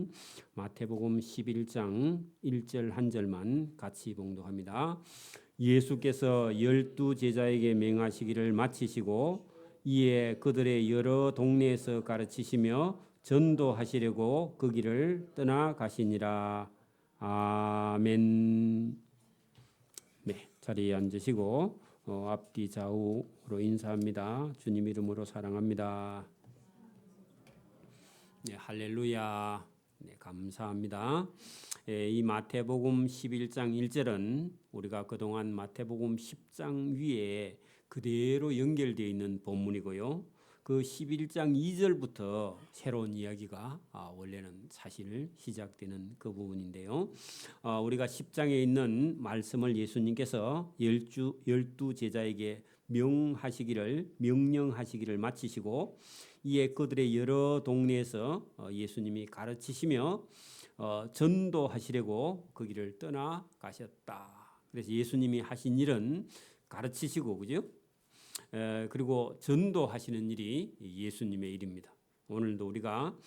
말씀 마태복음 11장 1절 한 절만 같이 봉독합니다. 예수께서 12 제자에게 맹하시기를 마치시고 이에 그들의 여러 동네에서 가르치시며 전도하시려고 그 길을 떠나가시니라. 아멘. 네, 자리에 앉으시고 앞뒤 좌우로 인사합니다. 주님 이름으로 사랑합니다. 네, 할렐루야. 네, 감사합니다. 이 마태복음 11장 1절은 우리가 그동안 마태복음 10장 위에 그대로 연결되어 있는 본문이고요. 그 11장 2절부터 새로운 이야기가 원래는 사실 시작되는 그 부분인데요. 우리가 10장에 있는 말씀을 예수님께서 12 제자에게 명령하시기를 마치시고 이에 그들의 여러 동네에서 예수님이 가르치시며 전도하시려고 그 길을 떠나가셨다. 그래서 예수님이 하신 일은 가르치시고, 그죠? 그리고 전도하시는 일이 예수님의 일입니다. 오늘도 우리가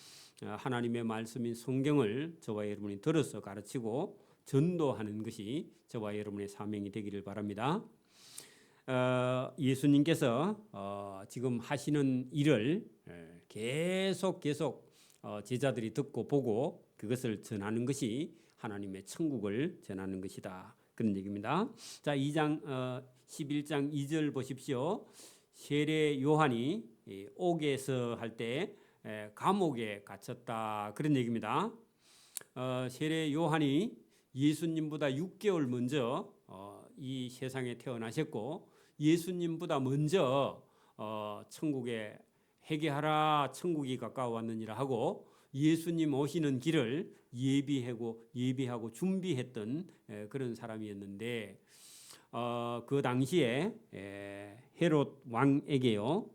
하나님의 말씀인 성경을 저와 여러분이 들어서 가르치고 전도하는 것이 저와 여러분의 사명이 되기를 바랍니다. 예수님께서 지금 하시는 일을 계속 제자들이 듣고 보고 그것을 전하는 것이 하나님의 천국을 전하는 것이다. 그런 얘기입니다. 자, 11장 2절 보십시오. 세례 요한이 옥에서 할 때 감옥에 갇혔다. 그런 얘기입니다. 세례 요한이 예수님보다 6개월 먼저 이 세상에 태어나셨고 예수님보다 먼저 천국에 회개하라 천국이 가까워왔느니라 하고 예수님 오시는 길을 예비하고 준비했던 그런 사람이었는데 그 당시에 헤롯 왕에게요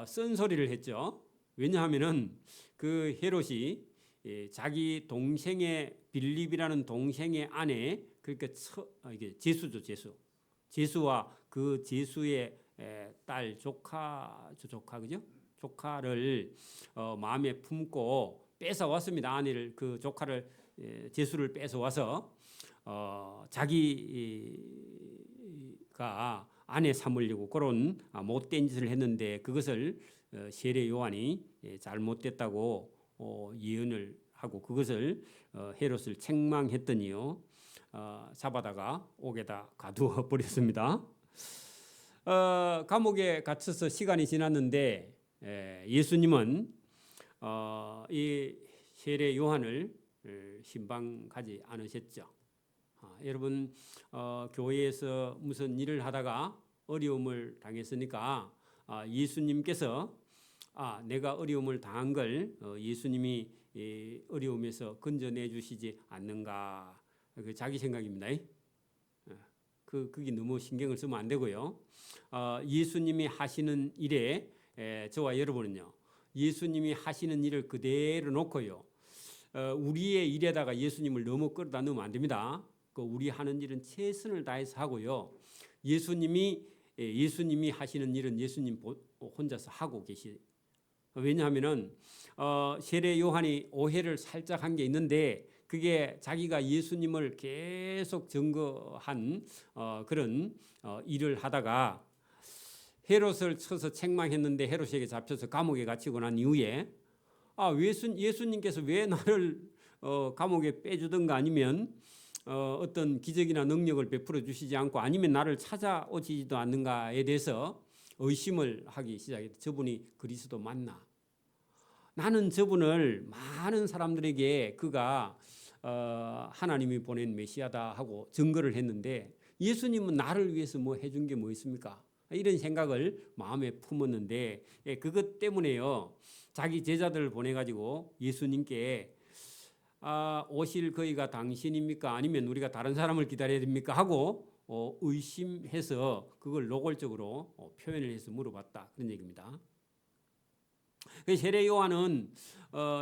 쓴소리를 했죠. 왜냐하면은 그 헤롯이 자기 동생의 빌립이라는 동생의 아내 그러니까 이게 제수죠. 제수와 그 제수의 딸 조카 조카를 마음에 품고 뺏어 왔습니다. 아내를 그 조카를 제수를 뺏어 와서 자기가 아내 삼으려고 그런 못된 짓을 했는데 그것을 세례 요한이 잘못됐다고 예언을 하고 그것을 헤롯을 책망했더니요 잡아다가 옥에다 가두어 버렸습니다. 감옥에 갇혀서 시간이 지났는데 예수님은 이 세례 요한을 신방가지 않으셨죠. 여러분 교회에서 무슨 일을 하다가 어려움을 당했으니까 예수님께서 내가 어려움을 당한 걸 예수님이 어려움에서 건져내 주시지 않는가. 그 자기 생각입니다. 그게 너무 신경을 쓰면 안 되고요. 예수님이 하시는 일에 저와 여러분은요. 예수님이 하시는 일을 그대로 놓고요. 우리의 일에다가 예수님을 너무 끌어다 넣으면 안 됩니다. 우리 하는 일은 최선을 다해서 하고요. 예수님이 하시는 일은 예수님 혼자서 하고 계시. 왜냐하면은 세례 요한이 오해를 살짝 한 게 있는데 그게 자기가 예수님을 계속 증거한 그런 일을 하다가 헤롯을 쳐서 책망했는데 헤롯에게 잡혀서 감옥에 갇히고 난 이후에 예수님께서 왜 나를 감옥에 빼주든가 아니면 어떤 기적이나 능력을 베풀어 주시지 않고 아니면 나를 찾아오지도 않는가에 대해서 의심을 하기 시작했다. 저분이 그리스도 맞나? 나는 저분을 많은 사람들에게 그가 하나님이 보낸 메시아다 하고 증거를 했는데 예수님은 나를 위해서 뭐 해준 게 뭐 있습니까? 이런 생각을 마음에 품었는데 그것 때문에요. 자기 제자들을 보내가지고 예수님께 오실 거기가 당신입니까? 아니면 우리가 다른 사람을 기다려야 됩니까? 하고 의심해서 그걸 노골적으로 표현을 해서 물어봤다. 그런 얘기입니다. 세례 요한은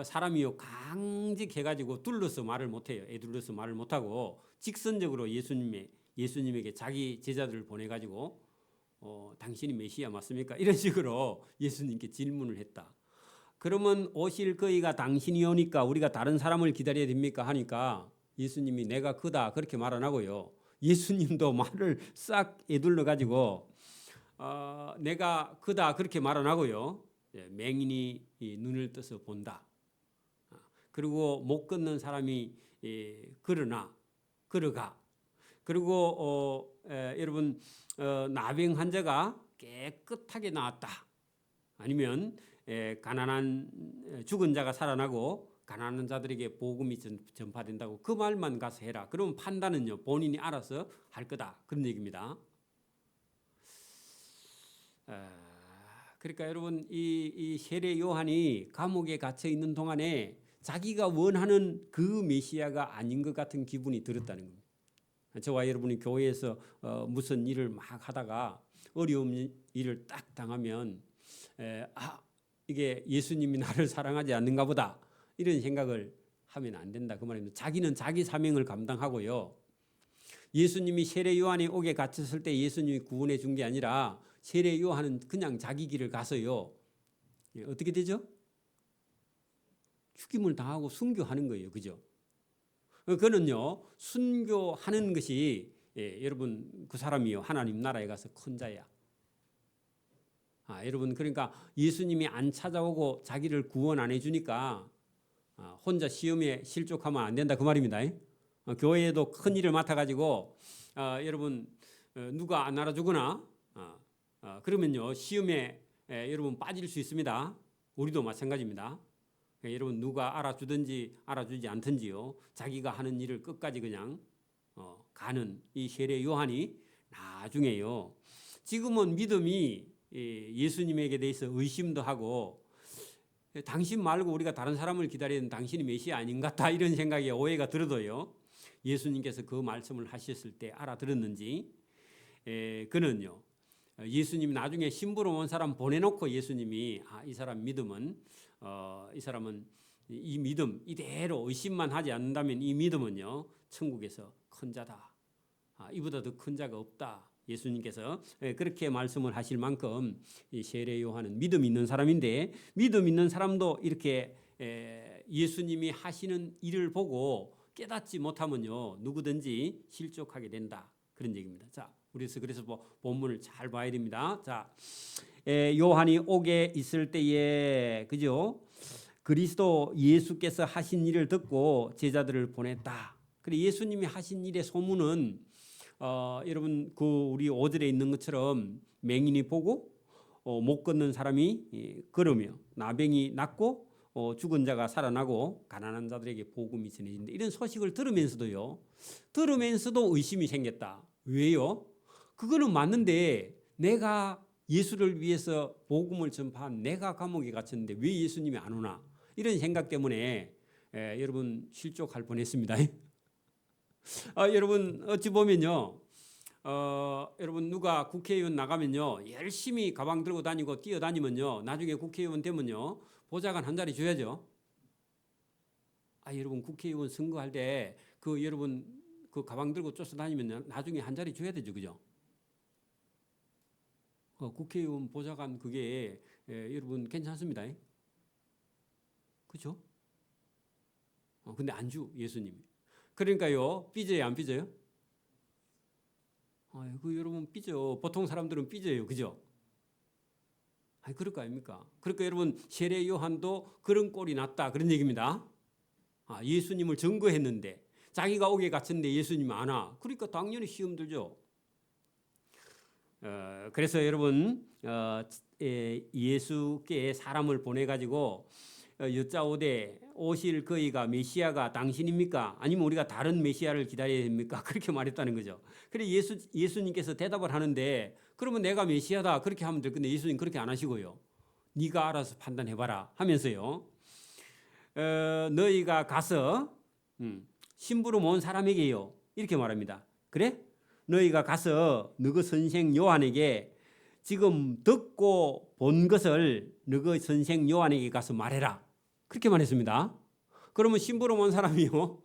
사람이요 강직해가지고 둘러서 말을 못해요. 애둘러서 말을 못하고 직선적으로 예수님에게 자기 제자들을 보내가지고 당신이 메시아 맞습니까? 이런 식으로 예수님께 질문을 했다. 그러면 오실 그이가 당신이 오니까 우리가 다른 사람을 기다려야 됩니까? 하니까 예수님이 내가 그다 그렇게 말 안 하고요. 예수님도 말을 싹 에둘러 가지고 내가 그다 그렇게 말 안 하고요. 맹인이 눈을 떠서 본다. 그리고 못 걷는 사람이 걸어가. 그리고 여러분 나병 환자가 깨끗하게 나았다. 아니면 가난한 죽은 자가 살아나고 가난한 자들에게 복음이 전파된다고 그 말만 가서 해라. 그러면 판단은요 본인이 알아서 할 거다 그런 얘기입니다. 그러니까 여러분 이 세례 요한이 감옥에 갇혀 있는 동안에 자기가 원하는 그 메시아가 아닌 것 같은 기분이 들었다는 겁니다. 저와 여러분이 교회에서 무슨 일을 막 하다가 어려운 일을 딱 당하면 이게 예수님이 나를 사랑하지 않는가 보다 이런 생각을 하면 안 된다 그 말입니다. 자기는 자기 사명을 감당하고요. 예수님이 세례 요한이 옥에 갇혔을 때 예수님이 구원해 준 게 아니라 세례 요한은 그냥 자기 길을 가서요. 어떻게 되죠? 죽임을 당하고 순교하는 거예요. 그죠? 그는요 순교하는 것이 여러분 그 사람이요 하나님 나라에 가서 큰 자야. 여러분 그러니까 예수님이 안 찾아오고 자기를 구원 안 해주니까 혼자 시험에 실족하면 안 된다 그 말입니다. 교회에도 큰 일을 맡아가지고 여러분 누가 안 알아주거나 그러면요 시험에 여러분 빠질 수 있습니다. 우리도 마찬가지입니다. 여러분 누가 알아주든지 알아주지 않든지요 자기가 하는 일을 끝까지 그냥 가는 이 세례 요한이 나중에요 지금은 믿음이 예수님에게 대해서 의심도 하고 당신 말고 우리가 다른 사람을 기다리는 당신이 메시아 아닌 것 같다 이런 생각에 오해가 들어도요 예수님께서 그 말씀을 하셨을 때 알아들었는지 그는요 예수님이 나중에 신부로 온 사람 보내놓고 예수님이 이 사람 믿음은 이 사람은 이 믿음 이대로 의심만 하지 않는다면 이 믿음은요 천국에서 큰 자다. 이보다 더 큰 자가 없다. 예수님께서 그렇게 말씀을 하실 만큼 이 세례 요한은 믿음 있는 사람인데 믿음 있는 사람도 이렇게 예수님이 하시는 일을 보고 깨닫지 못하면요 누구든지 실족하게 된다 그런 얘기입니다. 자, 그래서 본문을 잘 봐야 됩니다. 자, 요한이 옥에 있을 때에 그죠? 그리스도 예수께서 하신 일을 듣고 제자들을 보냈다. 그래 예수님이 하신 일의 소문은 여러분 그 우리 5절에 있는 것처럼 맹인이 보고 못 걷는 사람이 걸으며 나병이 낫고 죽은 자가 살아나고 가난한 자들에게 복음이 전해진다. 이런 소식을 들으면서도 의심이 생겼다. 왜요? 그거는 맞는데 내가 예수를 위해서 복음을 전파한 내가 감옥에 갇혔는데 왜 예수님이 안 오나? 이런 생각 때문에 여러분 실족할 뻔했습니다. 여러분 어찌 보면요. 여러분 누가 국회의원 나가면요 열심히 가방 들고 다니고 뛰어다니면요 나중에 국회의원 되면요 보좌관 한 자리 줘야죠. 여러분 국회의원 선거할 때 그 여러분 그 가방 들고 쫓아다니면 나중에 한 자리 줘야 되죠, 그죠? 국회의원 보좌관 그게 여러분 괜찮습니다. 그렇죠? 근데 안 주 예수님이. 그러니까요 삐져요 안 삐져요? 그 여러분 삐져. 보통 사람들은 삐져요, 그죠? 그럴 거 아닙니까? 그러니까 여러분 세례 요한도 그런 꼴이 났다 그런 얘기입니다. 예수님을 증거했는데 자기가 옥에 갇혔는데 예수님 안 와. 그러니까 당연히 시험 들죠. 그래서 여러분 예수께 사람을 보내가지고 여짜오되 오실 그이가 메시아가 당신입니까? 아니면 우리가 다른 메시아를 기다려야 됩니까? 그렇게 말했다는 거죠. 그래 예수님께서 대답을 하는데 그러면 내가 메시아다 그렇게 하면 될 건데 예수님 그렇게 안 하시고요. 네가 알아서 판단해봐라 하면서요. 너희가 가서 신부로 모은 사람에게요. 이렇게 말합니다. 그래? 너희가 가서 너희 선생 요한에게 지금 듣고 본 것을 너희 선생 요한에게 가서 말해라. 그렇게 말했습니다. 그러면 신부로 모은 사람이요.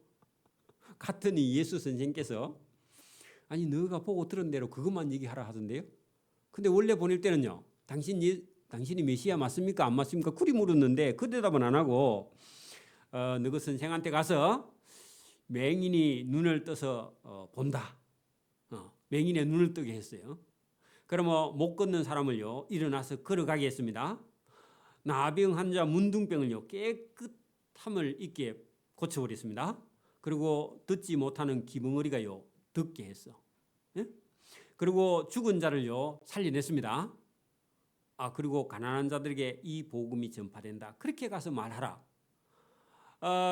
갔더니 예수 선생께서 너희가 보고 들은 대로 그것만 얘기하라 하던데요. 근데 원래 보낼 때는요. 당신이 메시아 맞습니까? 안 맞습니까? 그리 물었는데 그 대답은 안 하고 너그 선생한테 가서 맹인이 눈을 떠서 본다. 맹인의 눈을 뜨게 했어요. 그러면 못 걷는 사람을요 일어나서 걸어가게 했습니다. 나병 환자 문둥병을요 깨끗함을 있게 고쳐버렸습니다. 그리고 듣지 못하는 기멍어리가요 듣게 했어. 예? 그리고 죽은 자를요 살려냈습니다. 그리고 가난한 자들에게 이 복음이 전파된다. 그렇게 가서 말하라.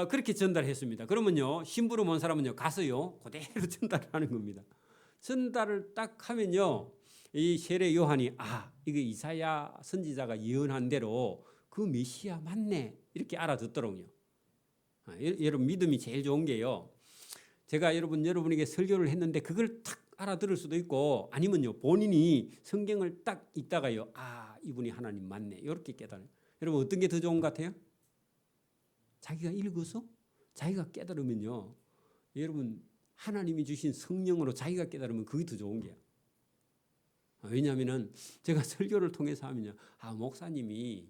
그렇게 전달했습니다. 그러면요 심부름 온 사람은요 가서요 그대로 전달하는 겁니다. 전달을 딱 하면요 이 세례 요한이 이거 이사야 선지자가 예언한 대로 그 메시아 맞네 이렇게 알아듣더라고요. 여러분 믿음이 제일 좋은 게요. 제가 여러분에게 설교를 했는데 그걸 딱 알아들을 수도 있고 아니면요 본인이 성경을 딱 읽다가요 이분이 하나님 맞네 이렇게 깨달아요. 여러분 어떤 게 더 좋은 것 같아요? 자기가 읽어서 자기가 깨달으면요 여러분 하나님이 주신 성령으로 자기가 깨달으면 그게 더 좋은 게요. 왜냐하면 제가 설교를 통해서 하면요 목사님이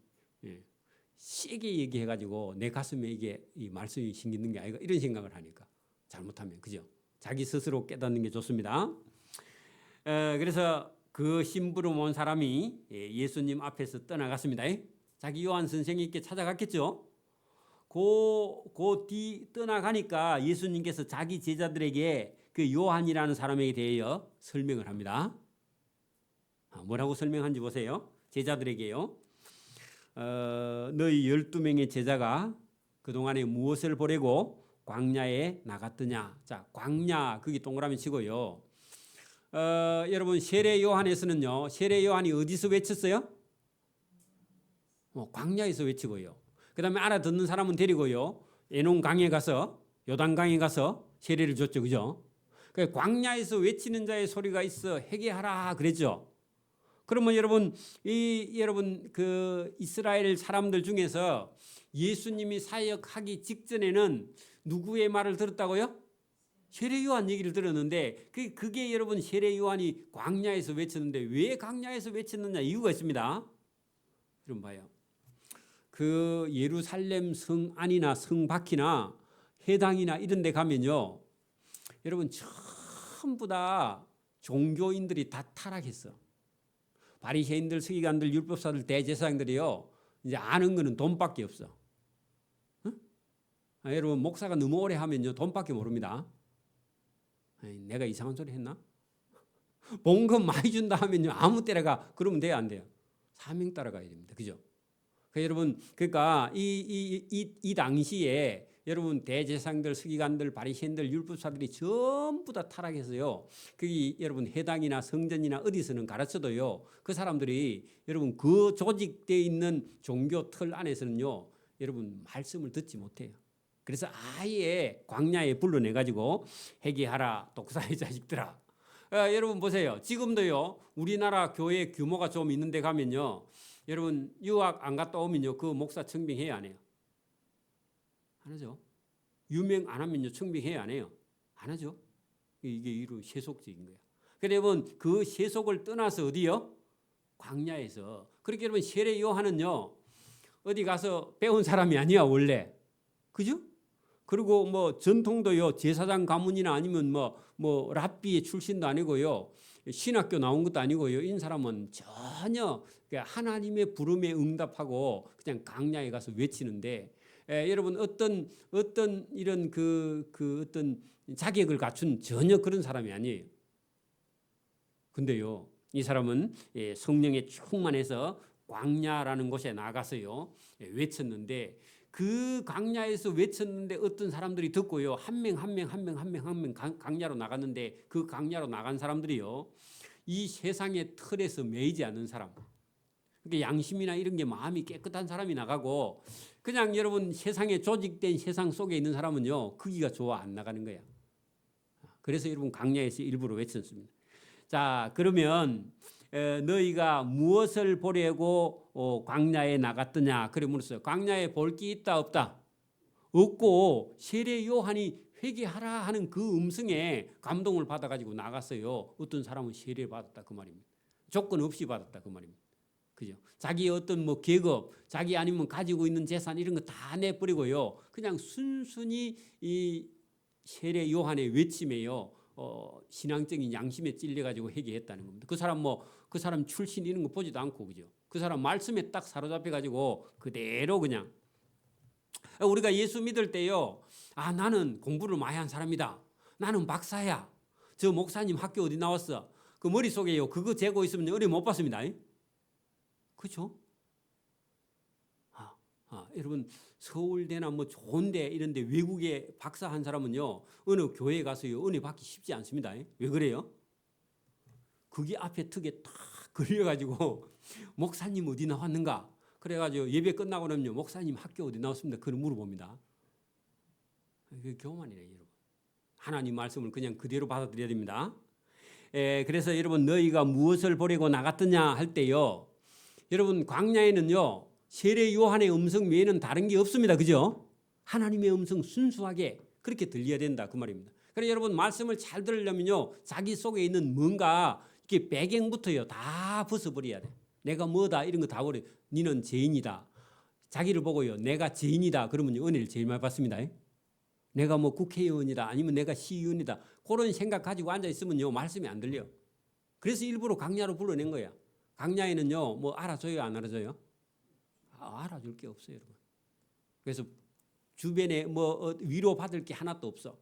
세게 얘기해가지고 내 가슴에 이게 이 말씀이 심기는 게 아니가 이런 생각을 하니까 잘못하면 그죠? 자기 스스로 깨닫는 게 좋습니다. 그래서 그 심부름 온 사람이 예수님 앞에서 떠나갔습니다. 자기 요한 선생님께 찾아갔겠죠. 그 뒤 떠나가니까 예수님께서 자기 제자들에게 그 요한이라는 사람에 대하여 설명을 합니다. 뭐라고 설명한지 보세요. 제자들에게요. 너희 12명의 제자가 그동안에 무엇을 보려고 광야에 나갔더냐. 자, 광야 거기 동그라미 치고요. 여러분 세례 요한에서는요. 세례 요한이 어디서 외쳤어요? 광야에서 외치고요. 그다음에 알아듣는 사람은 데리고요. 에논강에 가서 요단강에 가서 세례를 줬죠. 그죠? 광야에서 외치는 자의 소리가 있어 회개하라 그랬죠. 그러면 여러분 그 이스라엘 사람들 중에서 예수님이 사역하기 직전에는 누구의 말을 들었다고요? 세례 요한 얘기를 들었는데 그게 여러분 세례 요한이 광야에서 외쳤는데 왜 광야에서 외쳤느냐 이유가 있습니다. 여러분 봐요. 그 예루살렘 성 안이나 성 밖이나 회당이나 이런 데 가면요. 여러분 전부 다 종교인들이 다 타락했어. 바리새인들, 서기관들, 율법사들, 대제사장들이요. 이제 아는 거는 돈밖에 없어. 응? 여러분 목사가 너무 오래 하면요. 돈밖에 모릅니다. 내가 이상한 소리 했나? 봉급 많이 준다 하면요. 아무 때나 그러면 돼요, 안 돼요? 사명 따라가야 됩니다. 그죠? 여러분 그러니까 이 당시에 여러분 대제사장들, 서기관들, 바리새인들, 율법사들이 전부 다 타락해서요. 그게 여러분 회당이나 성전이나 어디서는 가르쳐도요. 그 사람들이 여러분 그 조직되어 있는 종교 틀 안에서는요. 여러분 말씀을 듣지 못해요. 그래서 아예 광야에 불러내 가지고 회개하라 독사의 자식들아. 여러분 보세요. 지금도요. 우리나라 교회 규모가 좀 있는 데 가면요. 여러분 유학 안 갔다 오면요. 그 목사 청빙해야 안 해요? 안 하죠. 유명 안 하면요. 청빙해야 안 해요? 안 하죠. 이게 이루 세속적인 거야. 그래 여러분 그 세속을 떠나서 어디요? 광야에서. 그렇게 여러분 세례 요한은요. 어디 가서 배운 사람이 아니야 원래. 그죠? 그리고 뭐 전통도요. 제사장 가문이나 아니면 뭐 랍비의 출신도 아니고요. 신학교 나온 것도 아니고요. 이 사람은 전혀 하나님의 부름에 응답하고 그냥 광야에 가서 외치는데 여러분 어떤 이런 어떤 자격을 갖춘 전혀 그런 사람이 아니에요. 근데요. 이 사람은 성령에 충만해서 광야라는 곳에 나가서요. 외쳤는데 그 광야에서 외쳤는데 어떤 사람들이 듣고요. 한 명 광야로 나갔는데 그 광야로 나간 사람들이요. 이 세상의 틀에서 매이지 않는 사람. 그러니까 양심이나 이런 게 마음이 깨끗한 사람이 나가고 그냥 여러분 세상에 조직된 세상 속에 있는 사람은요. 거기가 좋아 안 나가는 거야. 그래서 여러분 광야에서 일부러 외쳤습니다. 자, 그러면 너희가 무엇을 보려고 광야에 나갔더냐? 그래 물었어요. 광야에 볼 게 있다 없다? 없고 세례 요한이 회개하라 하는 그 음성에 감동을 받아가지고 나갔어요. 어떤 사람은 세례 받았다 그 말입니다. 조건 없이 받았다 그 말입니다. 그죠? 자기 어떤 뭐 계급, 자기 아니면 가지고 있는 재산 이런 거 다 내버리고요. 그냥 순순히 이 세례 요한의 외침에요. 신앙적인 양심에 찔려 가지고 회개했다는 겁니다. 그 사람 그 사람 출신 이런 거 보지도 않고 그죠? 그 사람 말씀에 딱 사로잡혀 가지고 그대로 그냥 우리가 예수 믿을 때요. 나는 공부를 많이 한 사람이다. 나는 박사야. 저 목사님 학교 어디 나왔어? 그 머릿속에요. 그거 재고 있으면 은혜 못 받습니다. 그렇죠? 여러분 서울대나 뭐 좋은데 이런데 외국에 박사 한 사람은요. 어느 교회에 가서요. 은혜 받기 쉽지 않습니다. 왜 그래요? 그게 앞에 턱에 딱 걸려가지고 목사님 어디 나왔는가? 그래가지고 예배 끝나고 나면요. 목사님 학교 어디 나왔습니다. 그걸 물어봅니다. 그게 교만이래요, 여러분. 하나님 말씀을 그냥 그대로 받아들여야 됩니다. 그래서 여러분 너희가 무엇을 보려고 나갔더냐 할 때요. 여러분 광야에는요. 세례 요한의 음성 외에는 다른 게 없습니다. 그죠? 하나님의 음성 순수하게 그렇게 들려야 된다 그 말입니다. 그래서 여러분 말씀을 잘 들으려면요. 자기 속에 있는 뭔가 이렇게 배경부터요. 다 벗어버려야 돼. 내가 뭐다 이런 거 다 버려. 니는 죄인이다. 자기를 보고요. 내가 죄인이다. 그러면 은혜를 제일 많이 받습니다. 내가 뭐 국회의원이다. 아니면 내가 시의원이다. 그런 생각 가지고 앉아 있으면요. 말씀이 안 들려. 그래서 일부러 강야로 불러낸 거야. 강야에는요. 뭐 알아줘요, 안 알아줘요? 알아줄 게 없어요, 여러분. 그래서 주변에 뭐 위로 받을 게 하나도 없어.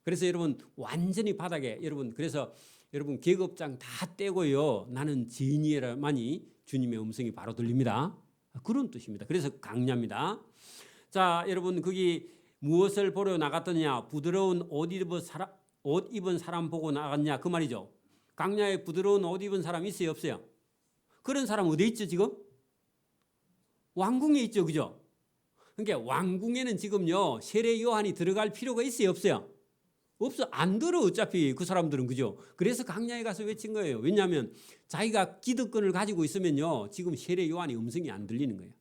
그래서 여러분 완전히 바닥에 여러분 그래서 여러분 계급장 다 떼고요. 나는 죄인이라만이 주님의 음성이 바로 들립니다. 그런 뜻입니다. 그래서 강야입니다. 자, 여러분 거기 무엇을 보러 나갔더냐? 부드러운 옷 입은 사람 보고 나갔냐? 그 말이죠. 강야에 부드러운 옷 입은 사람 있어요, 없어요? 그런 사람 어디 있죠, 지금? 왕궁에 있죠, 그죠? 그러니까 왕궁에는 지금요 세례 요한이 들어갈 필요가 있어요, 없어요? 없어, 안 들어 어차피 그 사람들은 그죠? 그래서 강야에 가서 외친 거예요. 왜냐하면 자기가 기득권을 가지고 있으면요 지금 세례 요한의 음성이 안 들리는 거예요.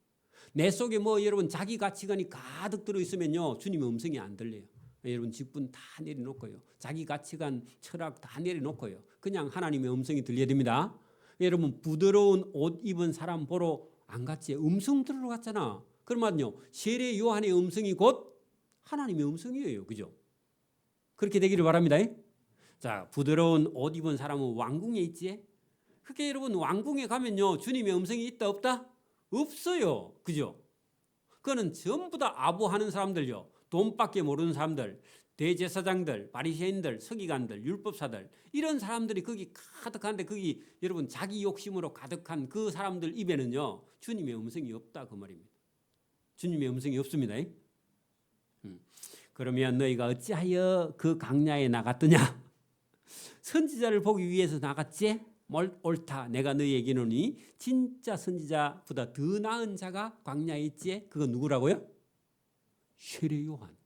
내 속에 뭐 여러분 자기 가치관이 가득 들어 있으면요 주님의 음성이 안 들려요. 여러분 직분 다 내려놓고요, 자기 가치관, 철학 다 내려놓고요, 그냥 하나님의 음성이 들려야 됩니다. 여러분 부드러운 옷 입은 사람 보러 안 갔지? 음성 들으러 갔잖아. 그러면요 세례 요한의 음성이 곧 하나님의 음성이에요, 그죠? 그렇게 되기를 바랍니다. 자, 부드러운 옷 입은 사람은 왕궁에 있지? 그게 여러분 왕궁에 가면요 주님의 음성이 있다 없다? 없어요, 그죠? 그거는 전부 다 아부하는 사람들요, 돈밖에 모르는 사람들, 대제사장들, 바리새인들, 서기관들, 율법사들, 이런 사람들이 거기 가득한데 거기 여러분 자기 욕심으로 가득한 그 사람들 입에는요 주님의 음성이 없다 그 말입니다. 주님의 음성이 없습니다. 그러면 너희가 어찌하여 그 강야에 나갔더냐? 선지자를 보기 위해서 나갔지? 옳다. 내가 너희에게 이르노니 진짜 선지자보다 더 나은 자가 광야에 있지? 그건 누구라고요? 세례 요한.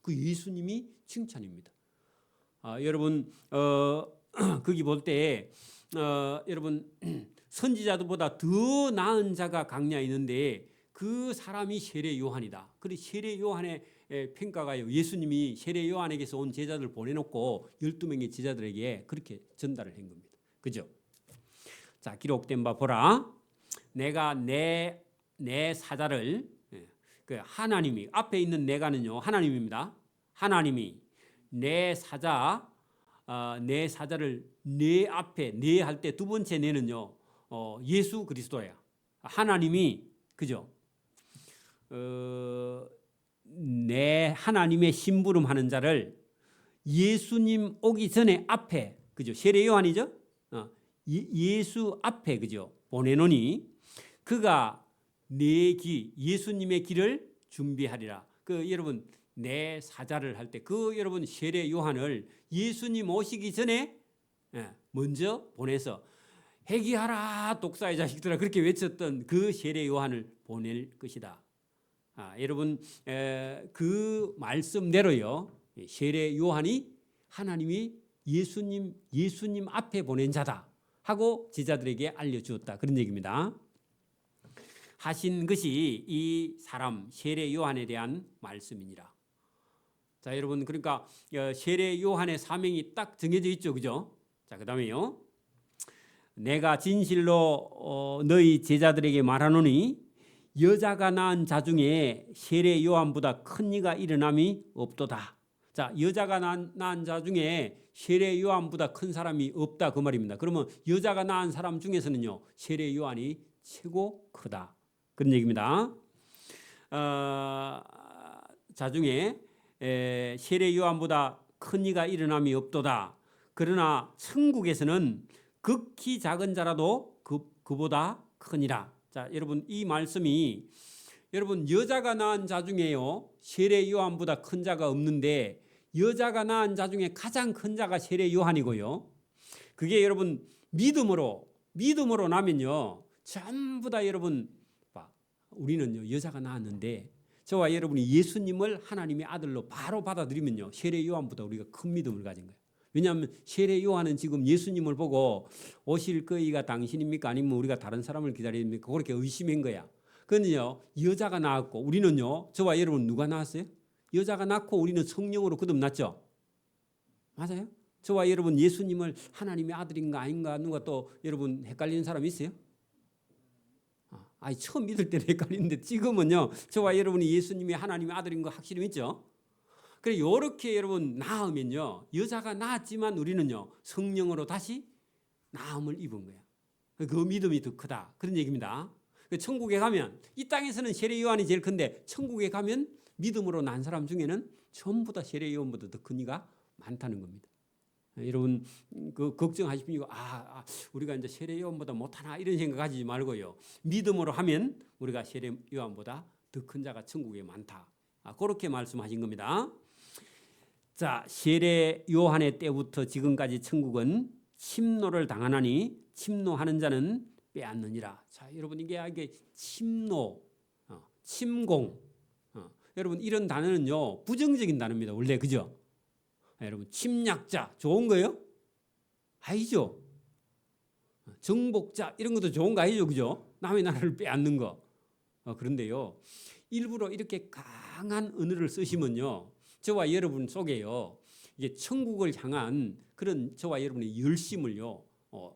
그 예수님이 칭찬입니다. 여러분 거기 볼 때 여러분 선지자들보다 더 나은 자가 광야에 있는데 그 사람이 세례 요한이다. 그리고 세례 요한의 평가가요, 예수님이 세례 요한에게서 온 제자들 보내놓고 12명의 제자들에게 그렇게 전달을 한 겁니다. 그죠? 자, 기록된 바 보라. 내가 내 사자를, 그 하나님이 앞에 있는 내가는요 하나님입니다. 하나님이 내 사자를 내 앞에 내 할 때 두 번째 내는요 예수 그리스도야. 하나님이, 그죠? 내 하나님의 심부름하는 자를 예수님 오기 전에 앞에, 그죠? 세례 요한이죠? 예수 앞에, 그죠? 보내노니 그가 내 예수님의 길을 준비하리라. 그 여러분 내 사자를 할 때 그 여러분 세례 요한을 예수님 오시기 전에 먼저 보내서 회개하라 독사의 자식들아 그렇게 외쳤던 그 세례 요한을 보낼 것이다. 여러분 그 말씀대로요 세례 요한이 하나님이 예수님 앞에 보낸 자다 하고 제자들에게 알려주었다 그런 얘기입니다. 하신 것이 이 사람 세례 요한에 대한 말씀이니라. 자, 여러분 그러니까 세례 요한의 사명이 딱 정해져 있죠, 그죠? 자, 그다음에요 내가 진실로 너희 제자들에게 말하노니 여자가 낳은 자 중에 세례 요한보다 큰 이가 일어남이 없도다. 자, 여자가 낳은 자 중에 세례 요한보다 큰 사람이 없다 그 말입니다. 그러면 여자가 낳은 사람 중에서는요 세례 요한이 최고 크다 그런 얘기입니다. 자 중에 세례 요한보다 큰 이가 일어남이 없도다. 그러나 천국에서는 극히 작은 자라도 그보다 크니라. 자, 여러분 이 말씀이 여러분 여자가 낳은 자 중에요 세례 요한보다 큰 자가 없는데 여자가 낳은 자 중에 가장 큰 자가 세례 요한이고요. 그게 여러분 믿음으로 나면요 전부 다 여러분 우리는요 여자가 낳았는데 저와 여러분이 예수님을 하나님의 아들로 바로 받아들이면요 세례 요한보다 우리가 큰 믿음을 가진 거예요. 왜냐하면 세례 요한은 지금 예수님을 보고 오실 거이가 당신입니까 아니면 우리가 다른 사람을 기다립니까 그렇게 의심한 거야. 그런데요 여자가 낳았고 우리는요 저와 여러분 누가 낳았어요? 여자가 낳고 우리는 성령으로 거듭났죠. 맞아요? 저와 여러분 예수님을 하나님의 아들인가 아닌가 누가 또 여러분 헷갈리는 사람 있어요? 처음 믿을 때는 헷갈리는데 지금은요 저와 여러분이 예수님이 하나님의 아들인 거 확실히 믿죠. 그래 이렇게 여러분 낳으면요 여자가 낳았지만 우리는요 성령으로 다시 낳음을 입은 거야. 그 믿음이 더 크다 그런 얘기입니다. 천국에 가면 이 땅에서는 세례 요한이 제일 큰데 천국에 가면 믿음으로 난 사람 중에는 전부 다 세례 요한보다 더 큰 이가 많다는 겁니다. 여러분 그 걱정하십니까? 우리가 이제 세례 요한보다 못하나 이런 생각하지 말고요. 믿음으로 하면 우리가 세례 요한보다 더 큰 자가 천국에 많다. 그렇게 말씀하신 겁니다. 자, 세례 요한의 때부터 지금까지 천국은 침노를 당하나니 침노하는 자는 빼앗느니라. 자, 여러분 이게 침노, 침공, 여러분 이런 단어는요 부정적인 단어입니다. 원래 그죠? 여러분 침략자 좋은 거예요? 아니죠. 정복자 이런 것도 좋은 거 아니죠, 그죠? 남의 나라를 빼앗는 거. 그런데요 일부러 이렇게 강한 언어를 쓰시면요 저와 여러분 속에요 이게 천국을 향한 그런 저와 여러분의 열심을요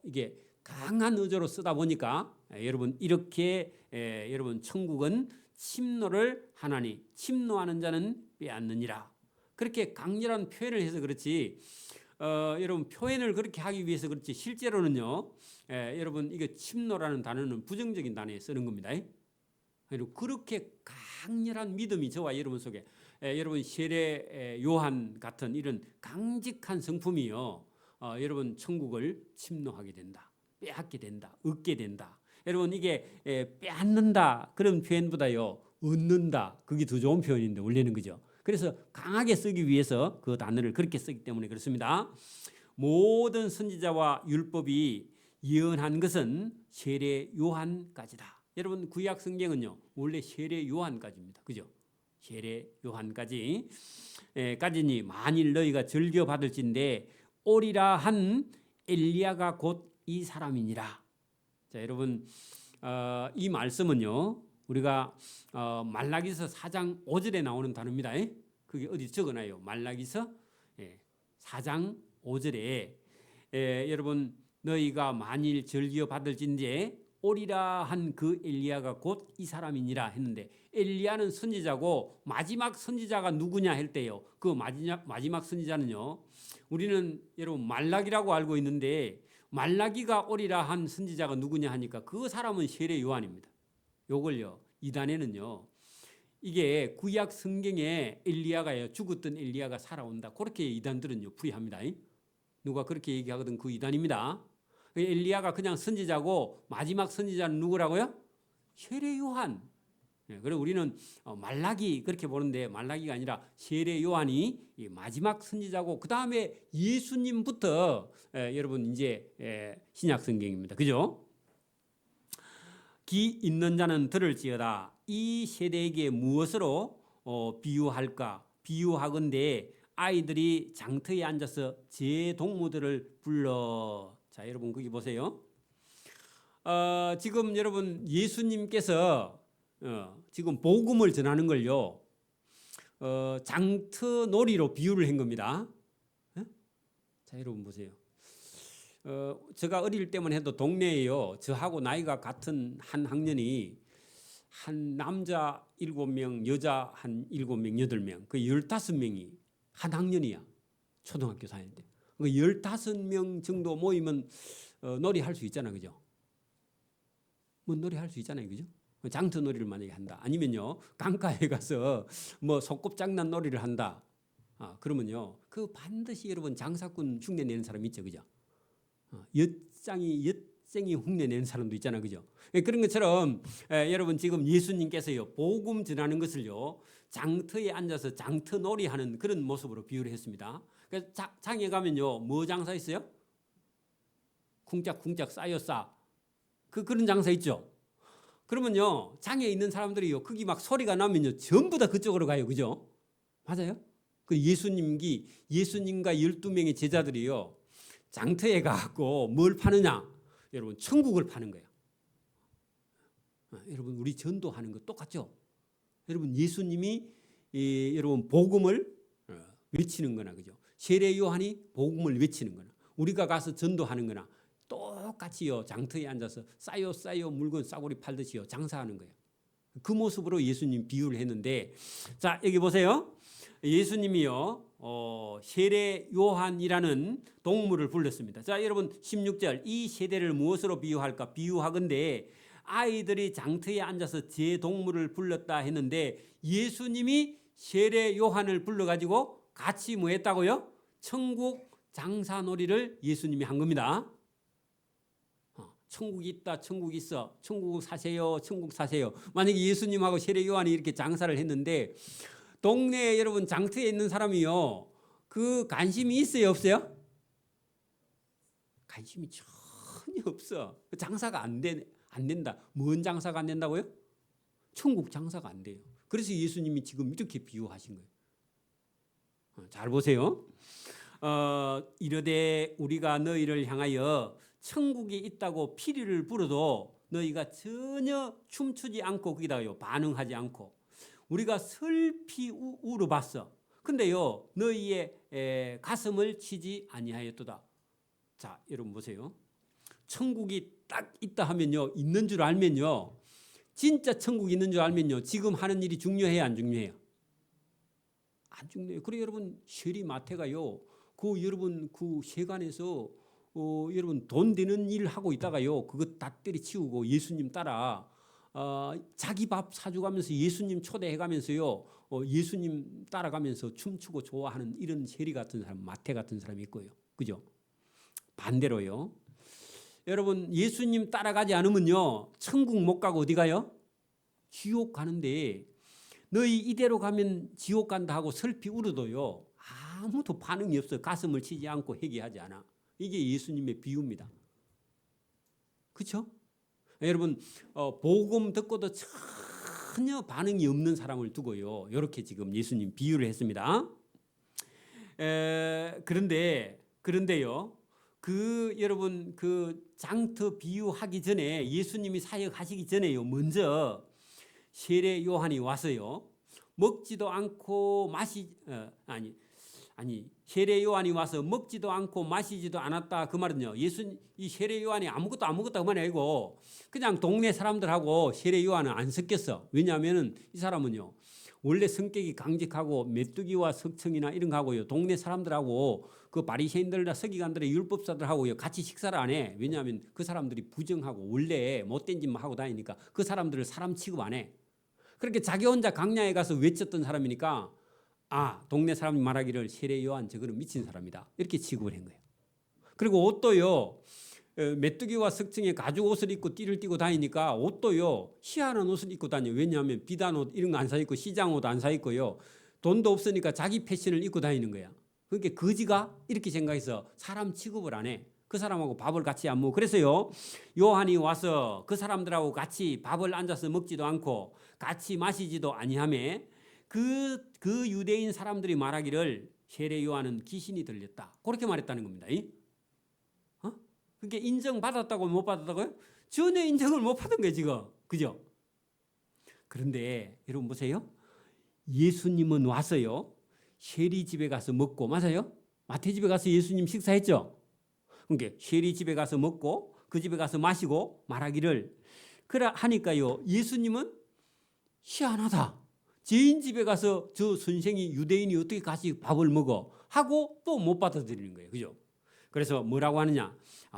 이게 강한 의조로 쓰다 보니까 여러분 이렇게 여러분 천국은 침노를 하나니 침노하는 자는 빼앗느니라. 그렇게 강렬한 표현을 해서 그렇지 여러분 표현을 그렇게 하기 위해서 그렇지 실제로는요 여러분 이게 침노라는 단어는 부정적인 단어에 쓰는 겁니다. 그리고 그렇게 강렬한 믿음이 저와 여러분 속에 여러분 세례 요한 같은 이런 강직한 성품이요 여러분 천국을 침노하게 된다, 빼앗게 된다, 얻게 된다. 여러분 이게 빼앗는다 그런 표현보다요 얻는다 그게 더 좋은 표현인데 원래는 그죠. 그래서 강하게 쓰기 위해서 그 단어를 그렇게 쓰기 때문에 그렇습니다. 모든 선지자와 율법이 예언한 것은 세례 요한까지다. 여러분 구약 성경은요 원래 세례 요한까지입니다. 그죠? 세례 요한까지 까지니 만일 너희가 즐겨 받을진대 오리라 한 엘리야가 곧 이 사람이니라. 자, 여러분 이 말씀은요 우리가 말라기서 4장 5절에 나오는 단어입니다. 그게 어디 적어놔요. 말라기서 4장 5절에 여러분 너희가 만일 즐겨 받을진대 오리라 한 그 엘리야가 곧 이 사람이니라 했는데 엘리야는 선지자고 마지막 선지자가 누구냐 할 때요. 그 마지막 선지자는요. 우리는 여러분 말라기라고 알고 있는데 말라기가 오리라 한 선지자가 누구냐 하니까 그 사람은 세례 요한입니다. 요걸요. 이단에는요. 이게 구약 성경에 엘리야가요. 죽었던 엘리야가 살아온다. 그렇게 이단들은요. 풀이합니다. 누가 그렇게 얘기하거든 그 이단입니다. 엘리야가 그냥 선지자고 마지막 선지자는 누구라고요? 세례 요한. 그리고 우리는 말라기 그렇게 보는데 말라기가 아니라 세례 요한이 마지막 선지자고 그 다음에 예수님부터 여러분 이제 신약 성경입니다. 그죠? 귀 있는 자는 들을지어다. 이 세대에게 무엇으로 비유할까? 비유하건대 아이들이 장터에 앉아서 제 동무들을 불러. 자, 여러분 거기 보세요. 지금 여러분 예수님께서 지금 복음을 전하는 걸요. 장터 놀이로 비유를 한 겁니다. 자, 여러분 보세요. 제가 어릴 때만 해도 동네에요. 저하고 나이가 같은 한 학년이 한 남자 7명, 여자 한 7명, 8명, 그 15명이 한 학년이야. 초등학교 다닐 때. 그 15명 정도 모이면 놀이 할 수 있잖아. 그죠? 뭐 놀이 할 수 있잖아요. 그죠? 장터 놀이를 만약에 한다. 아니면요. 강가에 가서 뭐 소꿉장난 놀이를 한다. 그러면요. 그 반드시 여러분 장사꾼 흉내 내는 사람 있죠. 그죠? 엿쟁이 흉내 내는 사람도 있잖아. 그죠? 그런 것처럼 여러분 지금 예수님께서요. 복음 전하는 것을요. 장터에 앉아서 장터 놀이하는 그런 모습으로 비유를 했습니다. 그래서 장에 가면요. 뭐 장사 있어요? 쿵짝쿵짝 쌓여 싸. 그런 장사 있죠. 그러면요. 장에 있는 사람들이요. 거기 막 소리가 나면요. 전부 다 그쪽으로 가요. 그죠? 맞아요? 그 예수님과 12명의 제자들이요. 장터에 가고 뭘 파느냐? 여러분 천국을 파는 거예요. 여러분 우리 전도하는 거 똑같죠? 여러분 예수님이 여러분 복음을 외치는 거나 그죠? 세례 요한이 복음을 외치는 거나 우리가 가서 전도하는 거나 똑같이요. 장터에 앉아서 싸요 물건 싸구리 팔듯이요. 장사하는 거예요. 그 모습으로 예수님 비유를 했는데 자 여기 보세요. 예수님이요. 세례 요한이라는 동물을 불렀습니다. 자 여러분 16절 이 세대를 무엇으로 비유할까? 비유하건대 아이들이 장터에 앉아서 제 동물을 불렀다 했는데 예수님이 세례 요한을 불러가지고 같이 뭐 했다고요? 천국 장사놀이를 예수님이 한 겁니다. 천국이 있다, 천국이 있어, 천국 사세요, 천국 사세요. 만약에 예수님하고 세례 요한이 이렇게 장사를 했는데 동네에 여러분 장터에 있는 사람이요. 그 관심이 있어요, 없어요? 관심이 전혀 없어. 장사가 안 된다. 뭔 장사가 안 된다고요? 천국 장사가 안 돼요. 그래서 예수님이 지금 이렇게 비유하신 거예요. 잘 보세요. 이르되 우리가 너희를 향하여 천국이 있다고 피리를 불어도 너희가 전혀 춤추지 않고 거기다가요 반응하지 않고 우리가 슬피 울어봤어. 근데요 너희의 가슴을 치지 아니하였도다. 자 여러분 보세요. 천국이 딱 있다 하면요 있는 줄 알면요 진짜 천국이 있는 줄 알면요 지금 하는 일이 중요해요 안 중요해요? 안 중요해요. 그래 여러분 세리 마태가요 그 여러분 그 세간에서 여러분 돈 되는 일 하고 있다가요 그거 다 때려치우고 예수님 따라 자기 밥 사주가면서 예수님 초대해가면서요 예수님 따라가면서 춤추고 좋아하는 이런 세리 같은 사람 마태 같은 사람이 있고요. 그죠? 반대로요. 여러분 예수님 따라가지 않으면요 천국 못 가고 어디 가요? 지옥 가는데 너희 이대로 가면 지옥 간다 하고 슬피 울어도요 아무도 반응이 없어. 가슴을 치지 않고 회개하지 않아. 이게 예수님의 비유입니다. 그렇죠? 여러분 복음 듣고도 전혀 반응이 없는 사람을 두고요 이렇게 지금 예수님 비유를 했습니다. 그런데요 여러분 그 장터 비유하기 전에 예수님이 사역하시기 전에요 먼저 세례 요한이 와서요 먹지도 않고 세례 요한이 와서 먹지도 않고 마시지도 않았다. 그 말은요. 이 세례 요한이 아무것도 안 먹었다 그 말이 아니고 그냥 동네 사람들하고 세례 요한은 안 섞였어. 왜냐하면 이 사람은요. 원래 성격이 강직하고 메뚜기와 석청이나 이런 거 하고요. 동네 사람들하고 그 바리새인들이나 서기관들의 율법사들하고요. 같이 식사를 안 해. 왜냐하면 그 사람들이 부정하고 원래 못된 짓만 하고 다니니까 그 사람들을 사람 취급 안 해. 그렇게 자기 혼자 강야에 가서 외쳤던 사람이니까 동네 사람이 말하기를 세례 요한 저거는 미친 사람이다. 이렇게 취급을 한 거예요. 그리고 옷도요. 메뚜기와 석청에 가죽 옷을 입고 띠를 띠고 다니니까 옷도요. 희한한 옷을 입고 다녀요. 왜냐하면 비단 옷 이런 거 안 사 입고 시장 옷 안 사 입고요. 돈도 없으니까 자기 패션을 입고 다니는 거야. 그러니까 거지가 이렇게 생각해서 사람 취급을 안 해. 그 사람하고 밥을 같이 안 먹어. 그래서요. 요한이 와서 그 사람들하고 같이 밥을 앉아서 먹지도 않고 같이 마시지도 아니하며 그 유대인 사람들이 말하기를 세례 요한은 귀신이 들렸다. 그렇게 말했다는 겁니다. 그게 인정받았다고 못 받았다고요? 전혀 인정을 못 받은 거예요 지금. 그죠? 그런데 여러분 보세요. 예수님은 와서요. 세리 집에 가서 먹고 맞아요? 마태 집에 가서 예수님 식사했죠? 그러니까 세리 집에 가서 먹고 그 집에 가서 마시고 말하기를 그래 하니까요. 예수님은 희한하다. 죄인 집에 가서 저 선생이 유대인이 어떻게 같이 밥을 먹어 하고 또 못 받아들이는 거예요. 그죠? 그래서 뭐라고 하느냐?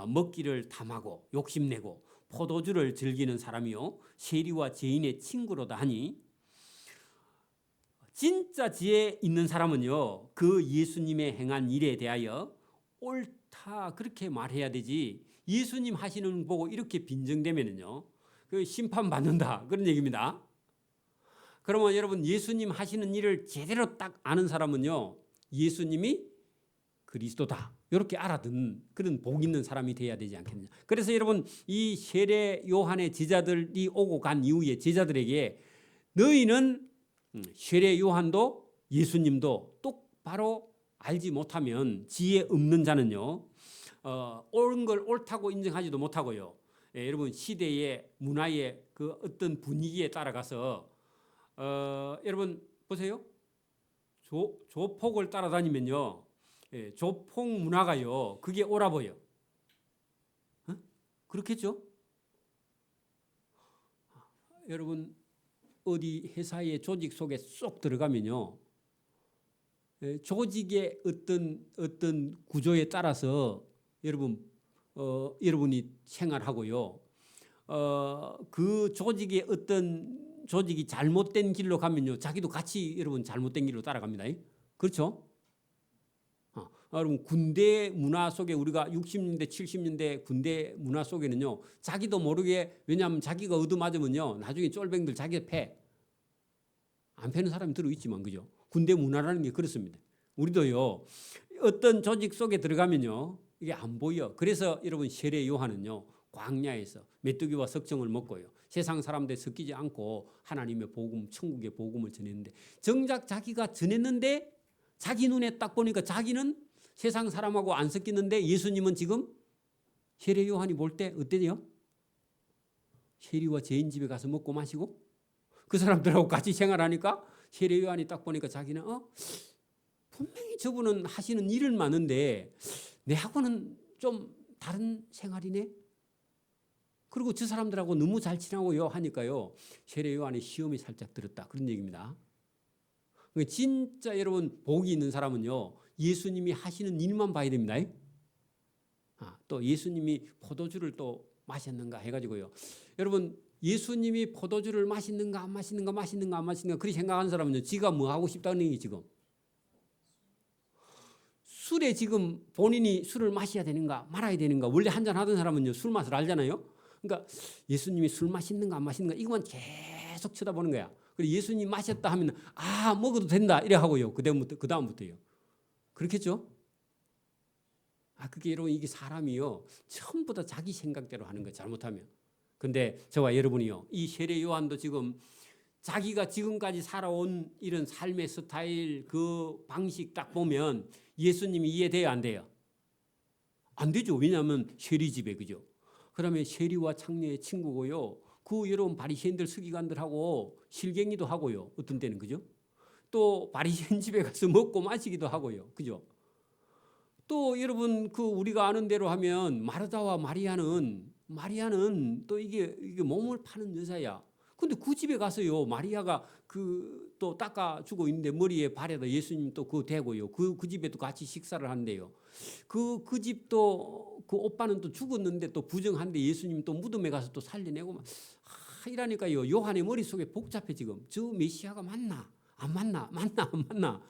먹기를 탐하고 욕심내고 포도주를 즐기는 사람이요 세리와 죄인의 친구로다 하니 진짜 지혜 있는 사람은요 그 예수님의 행한 일에 대하여 옳다 그렇게 말해야 되지 예수님 하시는 거 보고 이렇게 빈정되면은요 그 심판받는다 그런 얘기입니다. 그러면 여러분 예수님 하시는 일을 제대로 딱 아는 사람은요 예수님이 그리스도다 이렇게 알아듣는 그런 복 있는 사람이 돼야 되지 않겠느냐. 그래서 여러분 이 세례 요한의 제자들이 오고 간 이후에 제자들에게 너희는 세례 요한도 예수님도 똑바로 알지 못하면 지혜 없는 자는요 옳은 걸 옳다고 인정하지도 못하고요. 여러분 시대의 문화의 그 어떤 분위기에 따라가서 여러분 보세요. 조폭을 따라다니면요. 조폭 문화가요. 그게 옳아 보여. 그렇겠죠? 여러분 어디 회사의 조직 속에 쏙 들어가면요. 조직의 어떤 구조에 따라서 여러분이 생활하고요. 그 조직의 어떤 조직이 잘못된 길로 가면요. 자기도 같이 여러분 잘못된 길로 따라갑니다. 그렇죠? 여러분 군대 문화 속에 우리가 60년대 70년대 군대 문화 속에는요. 자기도 모르게 왜냐하면 자기가 얻어맞으면요. 나중에 쫄병들 자기가 패. 안 패는 사람이 들어있지만 그죠? 군대 문화라는 게 그렇습니다. 우리도요. 어떤 조직 속에 들어가면요. 이게 안 보여. 그래서 여러분 세례 요한은요. 광야에서 메뚜기와 석정을 먹고요. 세상 사람들 섞이지 않고 하나님의 복음, 천국의 복음을 전했는데 정작 자기가 전했는데 자기 눈에 딱 보니까 자기는 세상 사람하고 안 섞이는데 예수님은 지금 세례 요한이 볼 때 어때요? 세리와 죄인 집에 가서 먹고 마시고 그 사람들하고 같이 생활하니까 세례 요한이 딱 보니까 자기는 분명히 저분은 하시는 일은 많은데 내하고는 좀 다른 생활이네. 그리고 저 사람들하고 너무 잘 지나고요 하니까요. 세례 요한의 시험이 살짝 들었다. 그런 얘기입니다. 진짜 여러분 복이 있는 사람은요. 예수님이 하시는 일만 봐야 됩니다. 또 예수님이 포도주를 또 마셨는가 해가지고요. 여러분 예수님이 포도주를 마시는가 안 마시는가 마시는가 안 마시는가 그렇게 생각하는 사람은요. 지가 뭐 하고 싶다는 얘기 지금. 술에 지금 본인이 술을 마셔야 되는가 말아야 되는가 원래 한잔 하던 사람은요. 술 맛을 알잖아요. 그러니까 예수님이 술 마시는가 안 마시는가 이것만 계속 쳐다보는 거야. 그리고 예수님 마셨다 하면 먹어도 된다 이래 하고요. 그 다음부터요. 그렇겠죠? 그게 여러분 이게 사람이요. 전부 다 자기 생각대로 하는 거 잘못하면. 근데 저와 여러분이요. 이 세례 요한도 지금 자기가 지금까지 살아온 이런 삶의 스타일 그 방식 딱 보면 예수님이 이해돼요 안 돼요? 안 되죠. 왜냐하면 세리 집에 그죠? 그다음에 세리와 창녀의 친구고요. 그 여러분 바리새인들 서기관들하고 실갱이도 하고요. 어떤 때는 그죠? 또 바리새인 집에 가서 먹고 마시기도 하고요. 그죠? 또 여러분 그 우리가 아는 대로 하면 마르다와 마리아는 또 이게 몸을 파는 여자야. 근데 그 집에 가서요. 마리아가 그 또 닦아주고 있는데 머리에 발에다 예수님 또 그거 대고요. 그 집에도 같이 식사를 한대요. 그 집도 그 오빠는 또 죽었는데 또 부정한데 예수님 또 무덤에 가서 또 살려내고 이라니까요. 요한의 머릿속에 복잡해 지금. 저 메시아가 맞나? 안 맞나? 맞나? 안 맞나?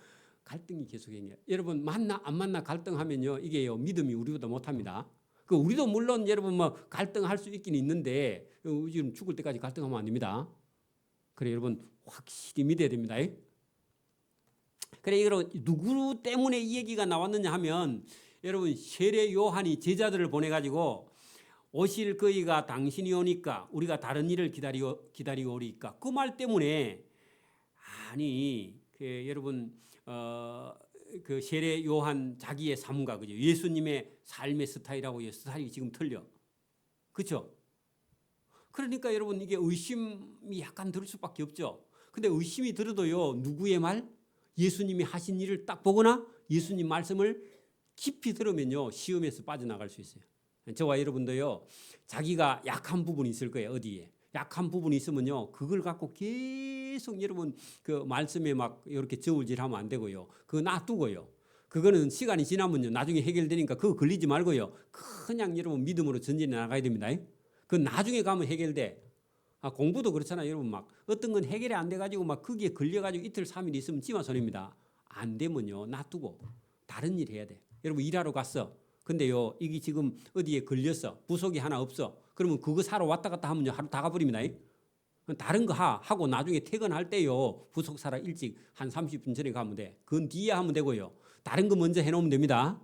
갈등이 계속해요. 여러분 맞나 안 맞나 갈등하면요. 이게요. 믿음이 우리보다 못합니다. 그 우리도 물론 여러분 뭐 갈등할 수 있긴 있는데 지금 죽을 때까지 갈등하면 안 됩니다. 그래 여러분 확실히 믿어야 됩니다. 그래 여러분 누구 때문에 이 얘기가 나왔느냐 하면 여러분 세례 요한이 제자들을 보내가지고 오실 그이가 당신이 오니까 우리가 다른 일을 기다리고 오리까 그 말 때문에 여러분 그 세례 요한 자기의 삶과 그죠 예수님의 삶의 스타일하고 스타일이 지금 틀려 그렇죠? 그러니까 여러분 이게 의심이 약간 들 수밖에 없죠. 근데 의심이 들어도요 누구의 말? 예수님이 하신 일을 딱 보거나 예수님 말씀을 깊이 들으면요 시험에서 빠져나갈 수 있어요. 저와 여러분도요 자기가 약한 부분이 있을 거예요. 어디에 약한 부분이 있으면요 그걸 갖고 계속 여러분 그 말씀에 막 이렇게 저울질하면 안 되고요. 그거 놔두고요. 그거는 시간이 지나면요 나중에 해결되니까 그거 걸리지 말고요. 그냥 여러분 믿음으로 전진해 나가야 됩니다. 그 나중에 가면 해결돼. 공부도 그렇잖아요. 여러분 막 어떤 건 해결이 안 돼가지고 막 거기에 걸려가지고 이틀 3일 있으면 찌마손입니다. 안 되면요 놔두고 다른 일 해야 돼. 여러분 일하러 갔어. 근데요 이게 지금 어디에 걸렸어. 부속이 하나 없어. 그러면 그거 사러 왔다 갔다 하면요 하루 다 가버립니다. 다른 거 하고 나중에 퇴근할 때요 부속 사러 일찍 한 30분 전에 가면 돼. 그건 뒤에 하면 되고요. 다른 거 먼저 해놓으면 됩니다.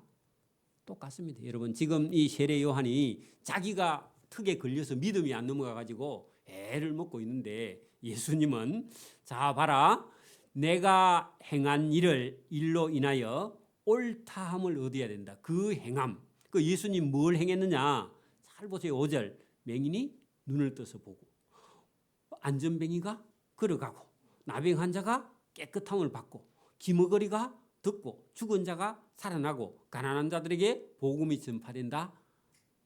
똑같습니다. 여러분 지금 이 세례 요한이 자기가 턱에 걸려서 믿음이 안 넘어가 가지고 애를 먹고 있는데 예수님은 자 봐라 내가 행한 일로 인하여 옳다함을 얻어야 된다. 그 행함 그 예수님 뭘 행했느냐 잘 보세요. 5절 맹인이 눈을 떠서 보고 안전뱅이가 걸어가고 나병 환자가 깨끗함을 받고 기머거리가 듣고 죽은 자가 살아나고 가난한 자들에게 복음이 전파된다.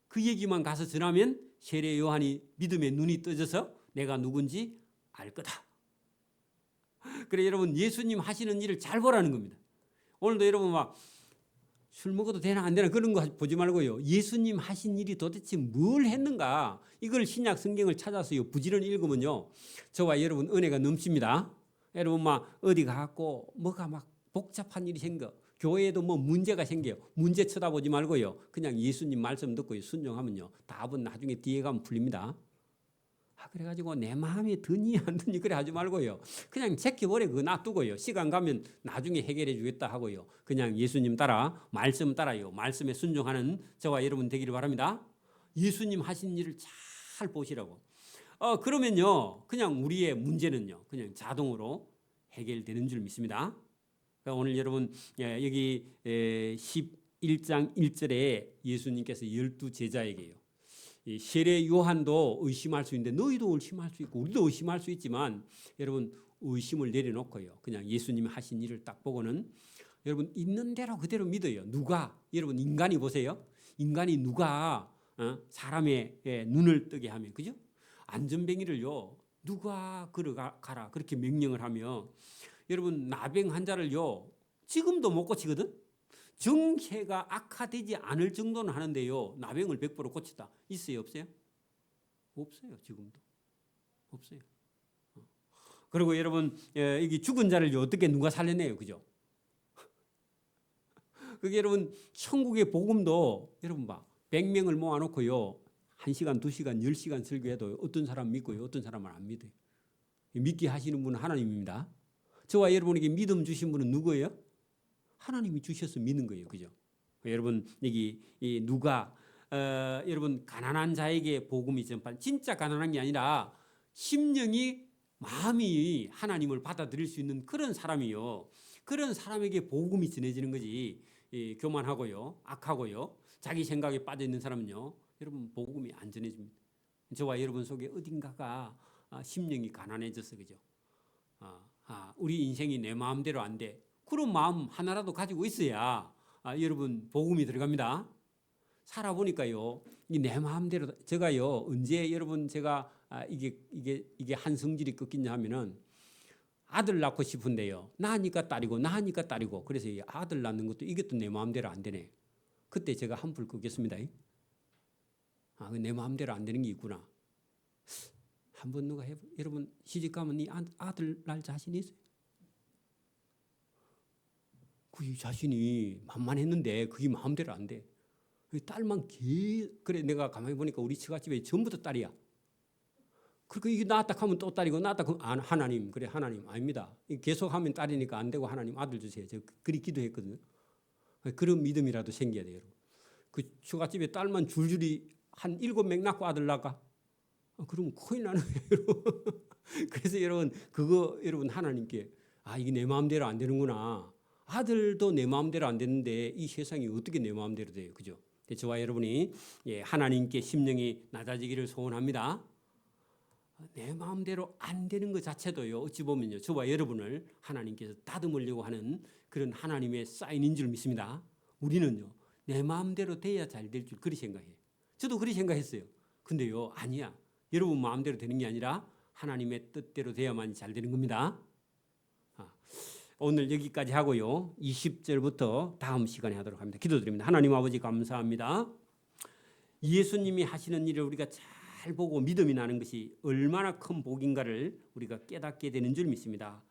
그 얘기만 가서 전하면 세례 요한이 믿음의 눈이 떠져서 내가 누군지 알 거다. 그래 여러분 예수님 하시는 일을 잘 보라는 겁니다. 오늘도 여러분 막 술 먹어도 되나 안 되나 그런 거 보지 말고요. 예수님 하신 일이 도대체 뭘 했는가 이걸 신약 성경을 찾아서요 부지런히 읽으면요 저와 여러분 은혜가 넘칩니다. 여러분 막 어디 가고 뭐가 막 복잡한 일이 생겨 교회에도 뭐 문제가 생겨요. 문제 쳐다보지 말고요 그냥 예수님 말씀 듣고 순종하면요 답은 나중에 뒤에 가면 풀립니다. 그래가지고 내 마음에 드니 안 드니 그래 하지 말고요 그냥 제껴버려 그거 놔두고요 시간 가면 나중에 해결해 주겠다 하고요 그냥 예수님 따라 말씀 따라요 말씀에 순종하는 저와 여러분 되기를 바랍니다. 예수님 하신 일을 잘 보시라고. 그러면요 그냥 우리의 문제는요 그냥 자동으로 해결되는 줄 믿습니다. 오늘 여러분 여기 11장 1절에 예수님께서 12제자에게요 이 세례 요한도 의심할 수 있는데 너희도 의심할 수 있고 우리도 의심할 수 있지만 여러분 의심을 내려놓고요 그냥 예수님이 하신 일을 딱 보고는 여러분 있는 대로 그대로 믿어요. 누가 여러분 인간이 보세요. 인간이 누가 사람의 눈을 뜨게 하면 그죠? 안전뱅이를요 누가 걸어가라 그렇게 명령을 하며 여러분 나병 환자를요 지금도 못 고치거든. 정체가 악화되지 않을 정도는 하는데요 나병을 100% 고치다 있어요 없어요? 없어요. 지금도 없어요. 그리고 여러분 여기 죽은 자를 어떻게 누가 살려내요 그죠? 그게 여러분 천국의 복음도 여러분 봐 100명을 모아놓고요 1시간 2시간 10시간 설교해도 어떤 사람 믿고요 어떤 사람은 안 믿어요. 믿게 하시는 분은 하나님입니다. 저와 여러분에게 믿음 주신 분은 누구예요? 하나님이 주셔서 믿는 거예요. 그죠? 여러분 여기 누가 여러분 가난한 자에게 복음이 전파 진짜 가난한 게 아니라 심령이 마음이 하나님을 받아들일 수 있는 그런 사람이요. 그런 사람에게 복음이 전해지는 거지. 교만하고요. 악하고요. 자기 생각에 빠져 있는 사람은요. 여러분 복음이 안 전해집니다. 저와 여러분 속에 어딘가가 심령이 가난해졌어. 그죠? 우리 인생이 내 마음대로 안 돼. 그런 마음 하나라도 가지고 있어야 여러분 복음이 들어갑니다. 살아보니까요, 내 마음대로 제가요 언제 여러분 제가 이게 한 성질이 꺾이냐 하면은 아들 낳고 싶은데요, 낳으니까 딸이고 그래서 이 아들 낳는 것도 이것도 내 마음대로 안 되네. 그때 제가 한풀 꺾였습니다. 내 마음대로 안 되는 게 있구나. 한번 누가 여러분 시집 가면 이 아들 낳을 자신이 있어요? 그 자신이 만만했는데 그게 마음대로 안 돼. 딸만 그래 내가 가만히 보니까 우리 처갓집에 전부 다 딸이야. 그리고 이게 낳았다 하면 또 딸이고 낳았다 하면 하나님 그래 하나님 아닙니다. 계속하면 딸이니까 안 되고 하나님 아들 주세요. 제가 그리 기도했거든요. 그런 믿음이라도 생겨야 돼요. 여러분. 그 처갓집에 딸만 줄줄이 한 7명 낳고 아들 낳아. 그러면 큰일 나는 거예요. 그래서 여러분 그거 여러분 하나님께 이게 내 마음대로 안 되는구나. 아들도 내 마음대로 안 되는데 이 세상이 어떻게 내 마음대로 돼요. 그죠? 저와 여러분이 하나님께 심령이 낮아지기를 소원합니다. 내 마음대로 안 되는 것 자체도요. 어찌 보면요. 저와 여러분을 하나님께서 다듬으려고 하는 그런 하나님의 사인인 줄 믿습니다. 우리는요, 내 마음대로 돼야 잘 될 줄 그리 생각해요. 저도 그리 생각했어요. 근데요, 아니야. 여러분 마음대로 되는 게 아니라 하나님의 뜻대로 돼야만 잘 되는 겁니다. 오늘 여기까지 하고요. 20절부터 다음 시간에 하도록 합니다. 기도드립니다. 하나님 아버지 감사합니다. 예수님이 하시는 일을 우리가 잘 보고 믿음이 나는 것이 얼마나 큰 복인가를 우리가 깨닫게 되는 줄 믿습니다.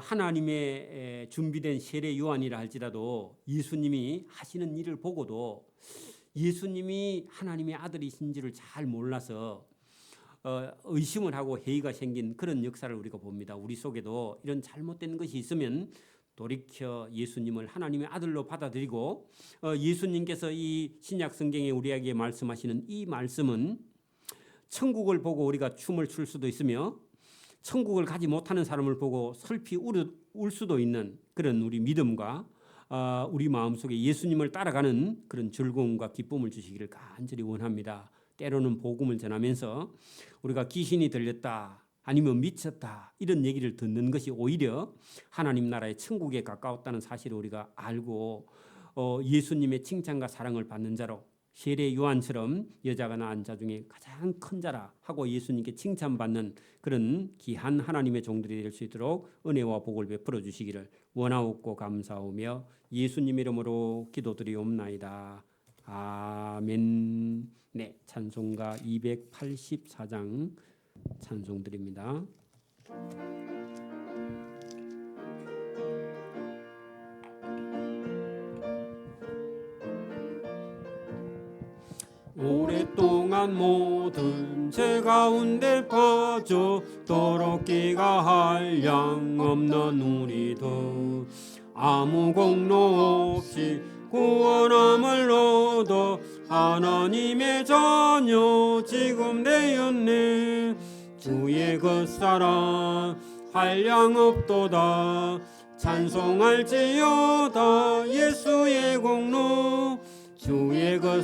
하나님의 준비된 세례 요한이라 할지라도 예수님이 하시는 일을 보고도 예수님이 하나님의 아들이신지를 잘 몰라서 의심을 하고 회의가 생긴 그런 역사를 우리가 봅니다. 우리 속에도 이런 잘못된 것이 있으면 돌이켜 예수님을 하나님의 아들로 받아들이고 예수님께서 이 신약 성경에 우리에게 말씀하시는 이 말씀은 천국을 보고 우리가 춤을 출 수도 있으며 천국을 가지 못하는 사람을 보고 슬피 울 수도 있는 그런 우리 믿음과 우리 마음속에 예수님을 따라가는 그런 즐거움과 기쁨을 주시기를 간절히 원합니다. 때로는 복음을 전하면서 우리가 귀신이 들렸다 아니면 미쳤다 이런 얘기를 듣는 것이 오히려 하나님 나라의 천국에 가까웠다는 사실을 우리가 알고 예수님의 칭찬과 사랑을 받는 자로 세례 요한처럼 여자가 낳은 자 중에 가장 큰 자라 하고 예수님께 칭찬받는 그런 귀한 하나님의 종들이 될 수 있도록 은혜와 복을 베풀어 주시기를 원하옵고 감사하며 예수님 이름으로 기도드리옵나이다. 아멘. 네, 찬송가 284장 찬송 드립니다. 오랫동안 모든 죄 가운데 빠져도록 기가 한량 없는 우리도 아무 공로 없이 구원함을 얻어 하나님의 자녀 지금 되었네. 주의 그 사랑 한량 없도다. 찬송할지어다 예수의 공로 주의 그